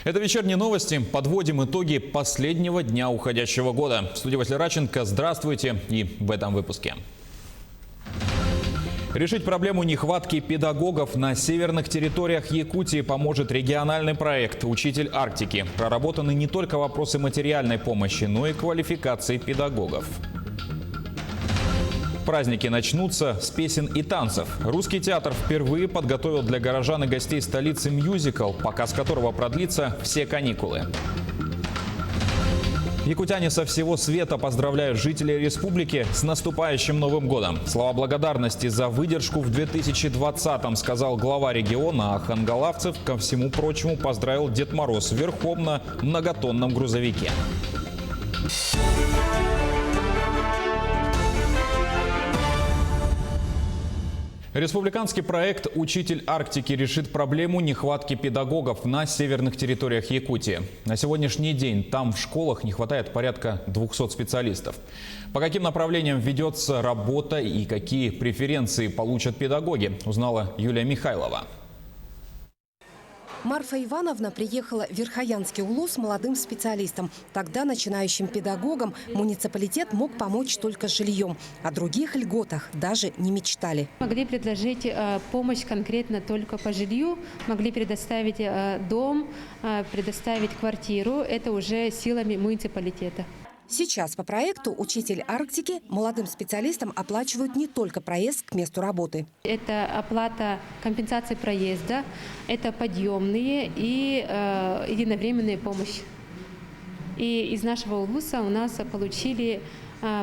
Это вечерние новости. Подводим итоги последнего дня уходящего года. В студии Василий Раченко. Здравствуйте. И в этом выпуске. Решить проблему нехватки педагогов на северных территориях Якутии поможет региональный проект «Учитель Арктики». Проработаны не только вопросы материальной помощи, но и квалификации педагогов. Праздники начнутся с песен и танцев. Русский театр впервые подготовил для горожан и гостей столицы мюзикл, показ которого продлится все каникулы. Якутяне со всего света поздравляют жителей республики с наступающим Новым годом. Слова благодарности за выдержку в 2020-м сказал глава региона, а хангалавцев, ко всему прочему, поздравил Дед Мороз верхом на многотонном грузовике. Республиканский проект «Учитель Арктики» решит проблему нехватки педагогов на северных территориях Якутии. На сегодняшний день там в школах не хватает порядка 200 специалистов. По каким направлениям ведется работа и какие преференции получат педагоги, узнала Юлия Михайлова. Марфа Ивановна приехала в Верхоянский УЛО с молодым специалистом. Тогда начинающим педагогам муниципалитет мог помочь только с жильем. О других льготах даже не мечтали. Могли предложить помощь конкретно только по жилью, могли предоставить дом, предоставить квартиру. Это уже силами муниципалитета. Сейчас по проекту «Учитель Арктики» молодым специалистам оплачивают не только проезд к месту работы. Это оплата компенсации проезда, это подъемные и единовременная помощь. И из нашего УЛУСа у нас получили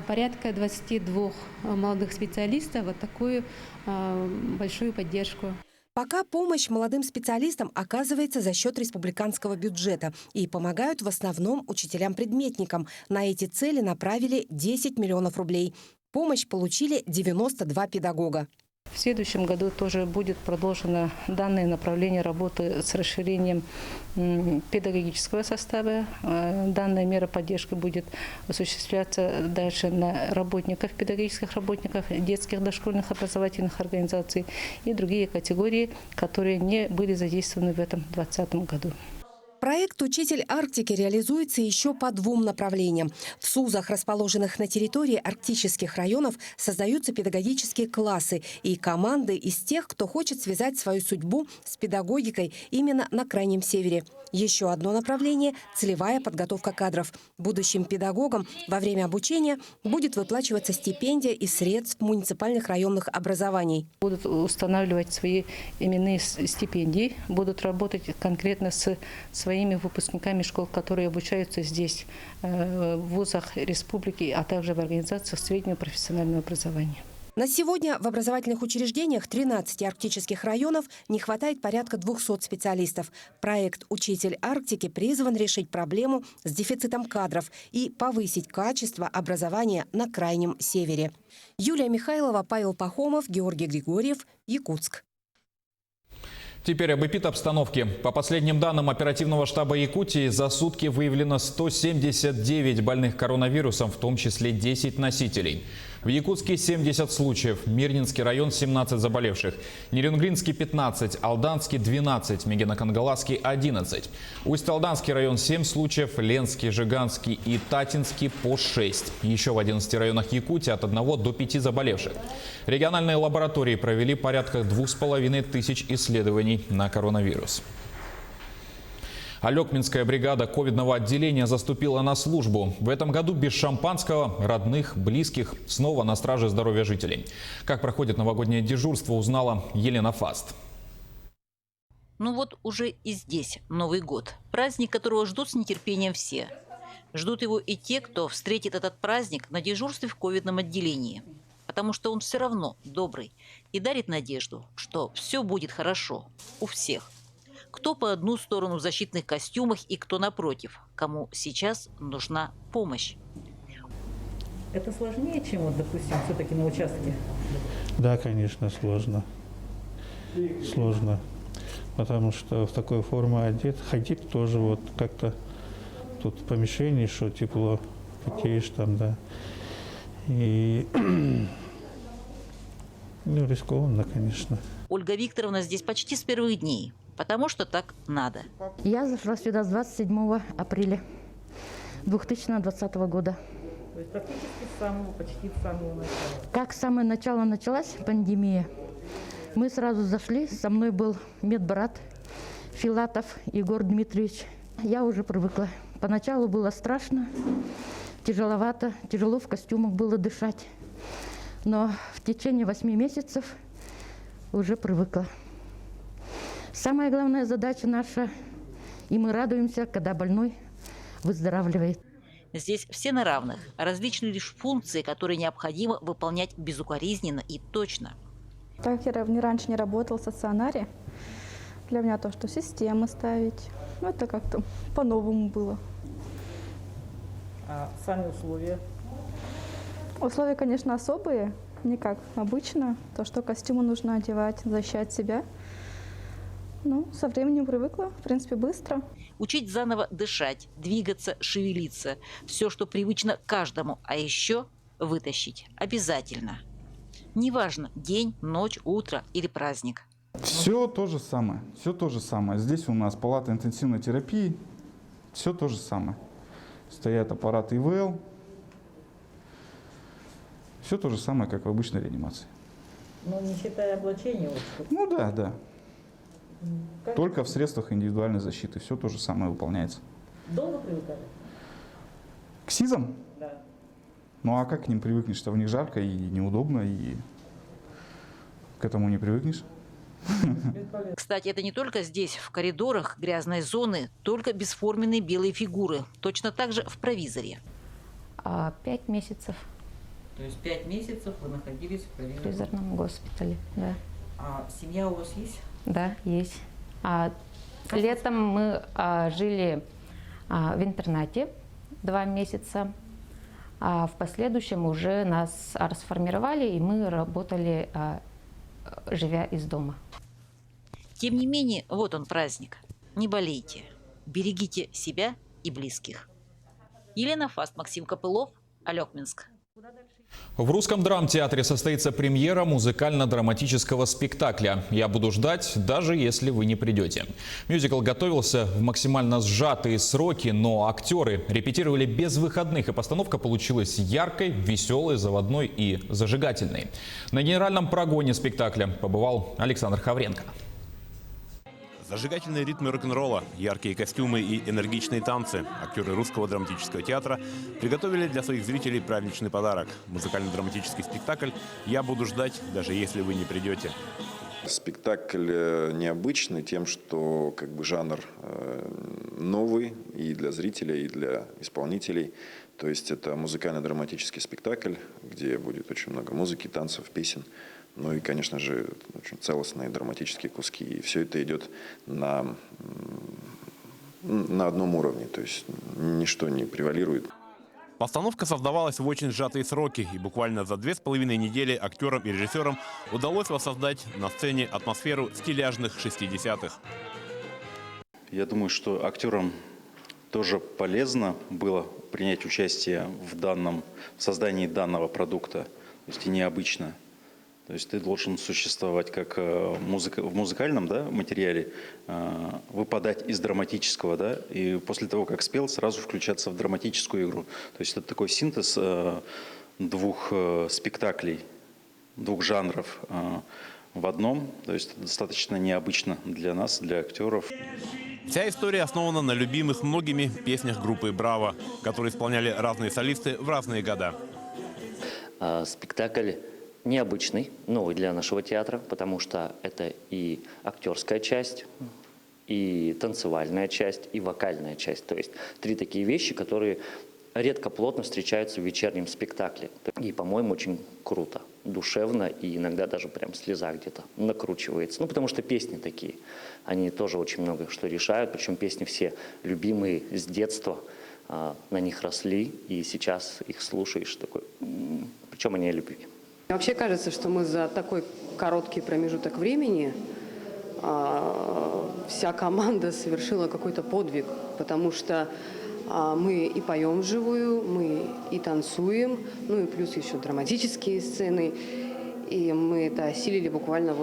порядка 22 молодых специалистов вот такую большую поддержку. Пока помощь молодым специалистам оказывается за счет республиканского бюджета и помогают в основном учителям-предметникам. На эти цели направили 10 миллионов рублей. Помощь получили 92 педагога. В следующем году тоже будет продолжено данное направление работы с расширением педагогического состава. Данная мера поддержки будет осуществляться дальше на работников, педагогических работников, детских дошкольных образовательных организаций и другие категории, которые не были задействованы в этом 2020 году. Проект «Учитель Арктики» реализуется еще по двум направлениям. В СУЗах, расположенных на территории арктических районов, создаются педагогические классы и команды из тех, кто хочет связать свою судьбу с педагогикой именно на Крайнем Севере. Еще одно направление – целевая подготовка кадров. Будущим педагогам во время обучения будет выплачиваться стипендия из средств муниципальных районных образований. Будут устанавливать свои именные стипендии, будут работать конкретно с своими выпускниками школ, которые обучаются здесь, в вузах республики, а также в организациях среднего профессионального образования. На сегодня в образовательных учреждениях 13 арктических районов не хватает порядка 200 специалистов. Проект «Учитель Арктики» призван решить проблему с дефицитом кадров и повысить качество образования на Крайнем Севере. Юлия Михайлова, Павел Пахомов, Георгий Григорьев, Якутск. Теперь об эпидобстановке. По последним данным оперативного штаба Якутии, за сутки выявлено 179 больных коронавирусом, в том числе 10 носителей. В Якутске 70 случаев, Мирнинский район 17 заболевших, Нерюнгринский 15, Алданский 12, Мегино-Кангаласский 11. Усть-Алданский район 7 случаев, Ленский, Жиганский и Татинский по 6. Еще в 11 районах Якутии от 1 до 5 заболевших. Региональные лаборатории провели порядка 2500 исследований на коронавирус. Алекминская бригада ковидного отделения заступила на службу. В этом году без шампанского, родных, близких, снова на страже здоровья жителей. Как проходит новогоднее дежурство, узнала Елена Фаст. Ну вот уже и здесь Новый год. Праздник, которого ждут с нетерпением все. Ждут его и те, кто встретит этот праздник на дежурстве в ковидном отделении. Потому что он все равно добрый и дарит надежду, что все будет хорошо у всех. Кто по одну сторону в защитных костюмах и кто напротив, кому сейчас нужна помощь. Это сложнее, чем, вот, допустим, все-таки на участке? Да, конечно, сложно. Сложно. Потому что в такой форме одет, ходить тоже вот как-то тут в помещении, что тепло, потеешь там, да. И рискованно, конечно. Ольга Викторовна здесь почти с первых дней. Потому что так надо. Я зашла сюда с 27 апреля 2020 года. То есть практически почти с самого начала. Как с самого начала началась пандемия, мы сразу зашли. Со мной был медбрат Филатов Егор Дмитриевич. Я уже привыкла. Поначалу было страшно, тяжеловато, тяжело в костюмах было дышать. Но в течение 8 месяцев уже привыкла. Самая главная задача наша, и мы радуемся, когда больной выздоравливает. Здесь все на равных, а различны лишь функции, которые необходимо выполнять безукоризненно и точно. Так я раньше не работала в стационаре. Для меня то, что системы ставить, это как-то по-новому было. А сами условия? Условия, конечно, особые, не как обычно. То, что костюмы нужно одевать, защищать себя. Со временем привыкла, в принципе, быстро. Учить заново дышать, двигаться, шевелиться. Все, что привычно каждому. А еще вытащить. Обязательно. Неважно, день, ночь, утро или праздник. Все то же самое. Все то же самое. Здесь у нас палата интенсивной терапии. Все то же самое. Стоят аппараты ИВЛ. Все то же самое, как в обычной реанимации. Не считая облачения? Да. Только в средствах индивидуальной защиты. Все то же самое выполняется. Долго привыкали? К СИЗам? Да. А как к ним привыкнешь-то? В них жарко и неудобно, и к этому не привыкнешь. Кстати, это не только здесь, в коридорах, грязной зоны, только бесформенные белые фигуры. Точно так же в провизоре. 5 месяцев. То есть 5 месяцев вы находились в провизорном госпитале, да. А семья у вас есть? Да, есть. Летом мы жили в интернате 2 месяца. А в последующем уже нас расформировали, и мы работали, живя из дома. Тем не менее, вот он праздник. Не болейте. Берегите себя и близких. Елена Фаст, Максим Копылов, Алекминск. В Русском драмтеатре состоится премьера музыкально-драматического спектакля «Я буду ждать, даже если вы не придете». Мюзикл готовился в максимально сжатые сроки, но актеры репетировали без выходных, и постановка получилась яркой, веселой, заводной и зажигательной. На генеральном прогоне спектакля побывал Александр Хавренко. Зажигательные ритмы рок-н-ролла, яркие костюмы и энергичные танцы. Актеры Русского драматического театра приготовили для своих зрителей праздничный подарок. Музыкально-драматический спектакль «Я буду ждать, даже если вы не придете». Спектакль необычный тем, что жанр новый и для зрителей, и для исполнителей. То есть это музыкально-драматический спектакль, где будет очень много музыки, танцев, песен. И, конечно же, очень целостные драматические куски. И все это идет на одном уровне, то есть ничто не превалирует. Постановка создавалась в очень сжатые сроки, и буквально за 2,5 недели актерам и режиссерам удалось воссоздать на сцене атмосферу стиляжных 60-х. Я думаю, что актерам тоже полезно было принять участие в создании данного продукта, то есть и необычно. То есть ты должен существовать как в музыкальном материале, выпадать из драматического, и после того, как спел, сразу включаться в драматическую игру. То есть это такой синтез 2 спектаклей, 2 жанров в одном. То есть это достаточно необычно для нас, для актеров. Вся история основана на любимых многими песнях группы «Браво», которые исполняли разные солисты в разные года. Спектакль необычный, новый для нашего театра, потому что это и актерская часть, и танцевальная часть, и вокальная часть. То есть 3 такие вещи, которые редко плотно встречаются в вечернем спектакле. И, по-моему, очень круто, душевно, и иногда даже прям слеза где-то накручивается. Потому что песни такие, они тоже очень много что решают, причем песни все любимые с детства, на них росли, и сейчас их слушаешь, такой, причем они о любви. Вообще кажется, что мы за такой короткий промежуток времени вся команда совершила какой-то подвиг, потому что мы и поем вживую, мы и танцуем, и плюс еще драматические сцены, и мы это осилили буквально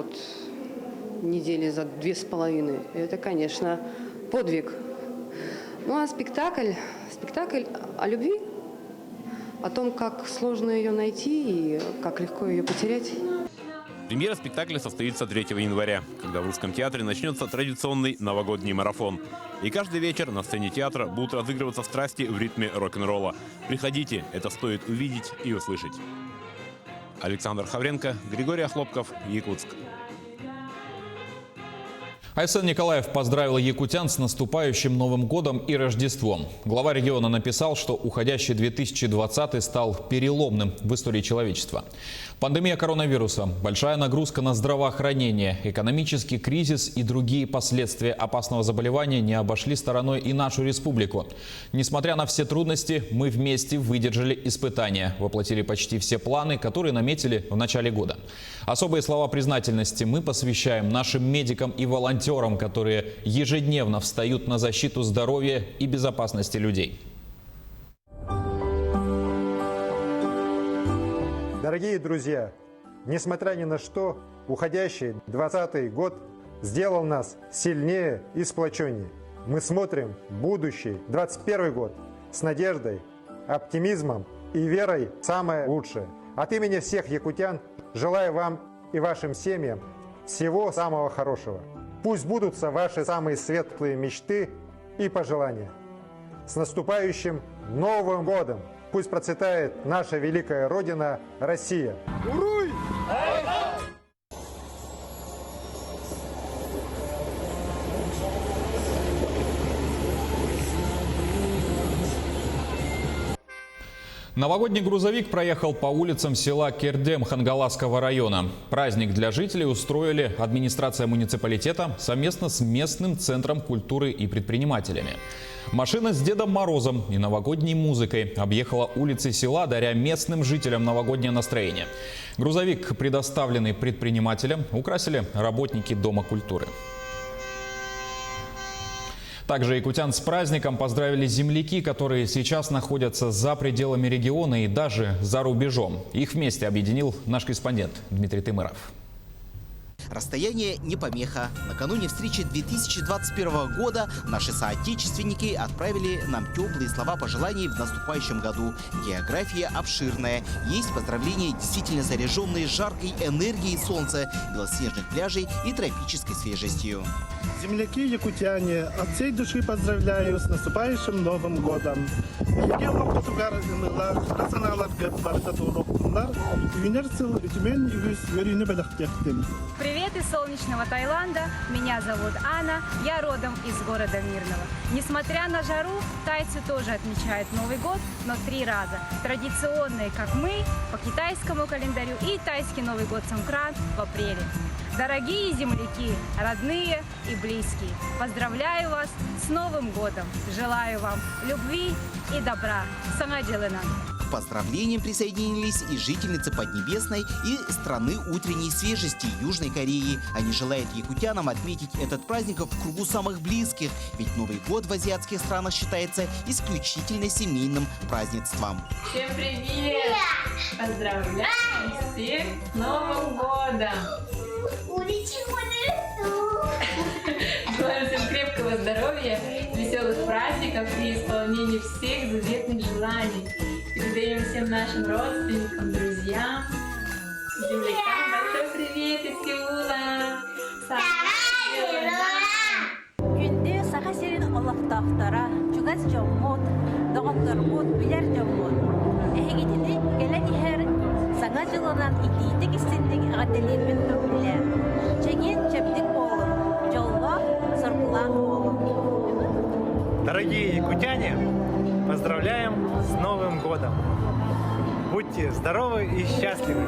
недели за 2,5. Это, конечно, подвиг. Ну а спектакль о любви, о том, как сложно ее найти и как легко ее потерять. Премьера спектакля состоится 3 января, когда в Русском театре начнется традиционный новогодний марафон. И каждый вечер на сцене театра будут разыгрываться страсти в ритме рок-н-ролла. Приходите, это стоит увидеть и услышать. Александр Хавренко, Григорий Охлопков, Якутск. Айсен Николаев поздравил якутян с наступающим Новым годом и Рождеством. Глава региона написал, что уходящий 2020 стал переломным в истории человечества. Пандемия коронавируса, большая нагрузка на здравоохранение, экономический кризис и другие последствия опасного заболевания не обошли стороной и нашу республику. Несмотря на все трудности, мы вместе выдержали испытания, воплотили почти все планы, которые наметили в начале года. Особые слова признательности мы посвящаем нашим медикам и волонтерам, которые ежедневно встают на защиту здоровья и безопасности людей. Дорогие друзья, несмотря ни на что, уходящий 2020 год сделал нас сильнее и сплоченнее. Мы смотрим в будущий 2021 год с надеждой, оптимизмом и верой в самое лучшее. От имени всех якутян желаю вам и вашим семьям всего самого хорошего. Пусть сбудутся ваши самые светлые мечты и пожелания. С наступающим Новым годом! Пусть процветает наша великая Родина Россия! Уруй! Новогодний грузовик проехал по улицам села Кердем Хангаласского района. Праздник для жителей устроили администрация муниципалитета совместно с местным центром культуры и предпринимателями. Машина с Дедом Морозом и новогодней музыкой объехала улицы села, даря местным жителям новогоднее настроение. Грузовик, предоставленный предпринимателям, украсили работники Дома культуры. Также якутян с праздником поздравили земляки, которые сейчас находятся за пределами региона и даже за рубежом. Их вместе объединил наш корреспондент Дмитрий Тымыров. Расстояние не помеха. Накануне встречи 2021 года наши соотечественники отправили нам теплые слова пожеланий в наступающем году. География обширная. Есть поздравления, действительно заряженные жаркой энергией солнца, белоснежных пляжей и тропической свежестью. Земляки якутяне, от всей души поздравляю с наступающим Новым годом. Привет из солнечного Таиланда. Меня зовут Анна. Я родом из города Мирного. Несмотря на жару, тайцы тоже отмечают Новый год, но 3 раза. Традиционные, как мы, по китайскому календарю, и тайский Новый год Сонгкран в апреле. Дорогие земляки, родные и близкие, поздравляю вас с Новым годом. Желаю вам любви и добра. Самоделена. К поздравлениям присоединились и жительницы Поднебесной и страны утренней свежести Южной Кореи. Они желают якутянам отметить этот праздник в кругу самых близких, ведь Новый год в азиатских странах считается исключительно семейным празднеством. Всем привет! Поздравляю всех с Новым годом! Желаю всем крепкого здоровья, веселых праздников и исполнения всех заветных желаний. Передаем всем нашим родственникам, друзьям, землякам большой привет из Сеула! Günde sahasirin Allah'taftara, çugas jomot, doğanlarmot, biler jomot. Ehegidili gelen iher, sana jılanan ititik istendik adelermin dövüler. Çegen çeptik oğlum, jolva sırpılan oğlum. Дорогие якутяне, поздравляем с Новым годом! Будьте здоровы и счастливы!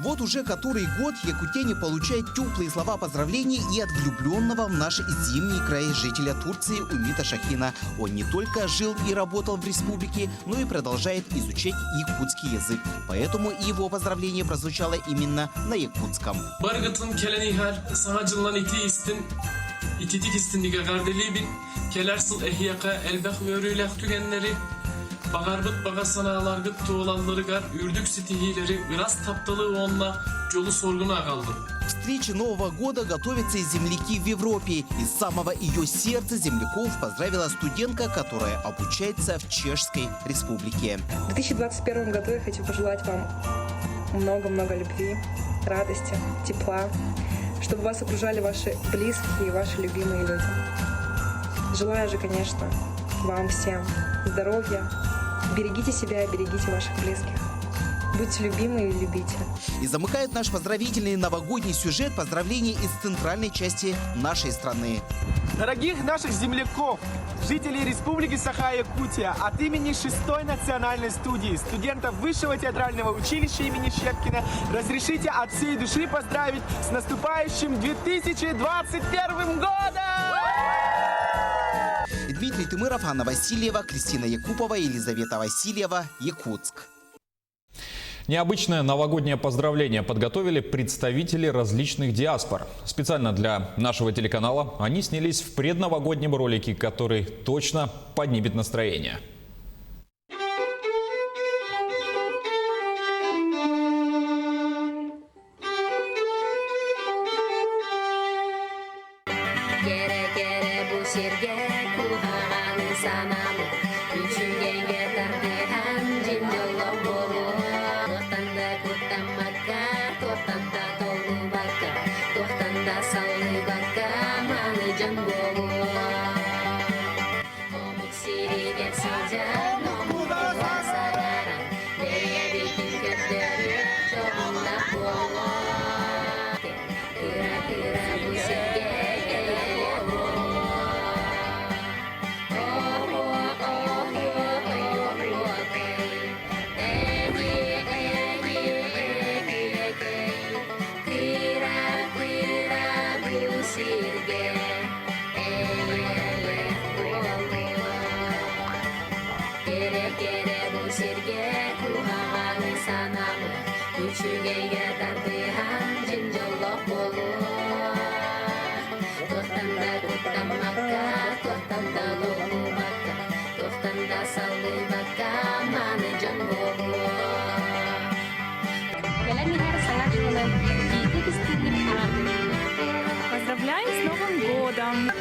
Вот уже который год якутяне получают теплые слова поздравлений и от влюбленного в наш зимний край жителя Турции Умита Шахина. Он не только жил и работал в республике, но и продолжает изучать якутский язык. Поэтому его поздравление прозвучало именно на якутском. Bağarbıt bağa sanalargıt tuğlanları gar, ürdük sitihileri, biraz taptalığı onunla, yolu sorguna kaldım. встрече Нового года готовятся и земляки в Европе. Из самого ее сердца земляков поздравила студентка, которая обучается в Чешской Республике. В 2021 году я хочу пожелать вам много-много любви, радости, тепла, чтобы вас окружали ваши близкие и ваши любимые люди. Желаю же, конечно, вам всем здоровья. Берегите себя, берегите ваших близких. Будьте любимы и любите. И замыкает наш поздравительный новогодний сюжет поздравления из центральной части нашей страны. Дорогих наших земляков, жителей Республики Саха-Якутия, от имени 6-й национальной студии студентов Высшего театрального училища имени Щепкина разрешите от всей души поздравить с наступающим 2021 годом! Дмитрий Тымыров, Анна Васильева, Кристина Якупова, Елизавета Васильева, Якутск. Необычное новогоднее поздравление подготовили представители различных диаспор. Специально для нашего телеканала они снялись в предновогоднем ролике, который точно поднимет настроение. Поздравляю с Новым годом!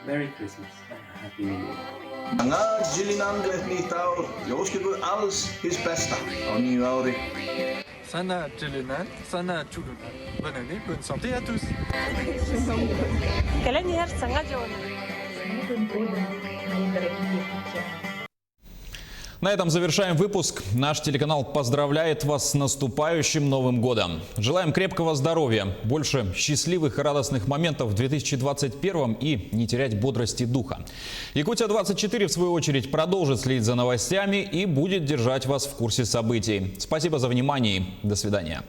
Merry Christmas and Happy New Year. Sangat Jilinan ni tahun, jag ska gå alls his bästa av nyåret. Sana Jilinan, sana Chulunan. Bonne année, bonne santé à tous. На этом завершаем выпуск. Наш телеканал поздравляет вас с наступающим Новым годом. Желаем крепкого здоровья, больше счастливых и радостных моментов в 2021 и не терять бодрости духа. Якутия-24, в свою очередь, продолжит следить за новостями и будет держать вас в курсе событий. Спасибо за внимание. До свидания.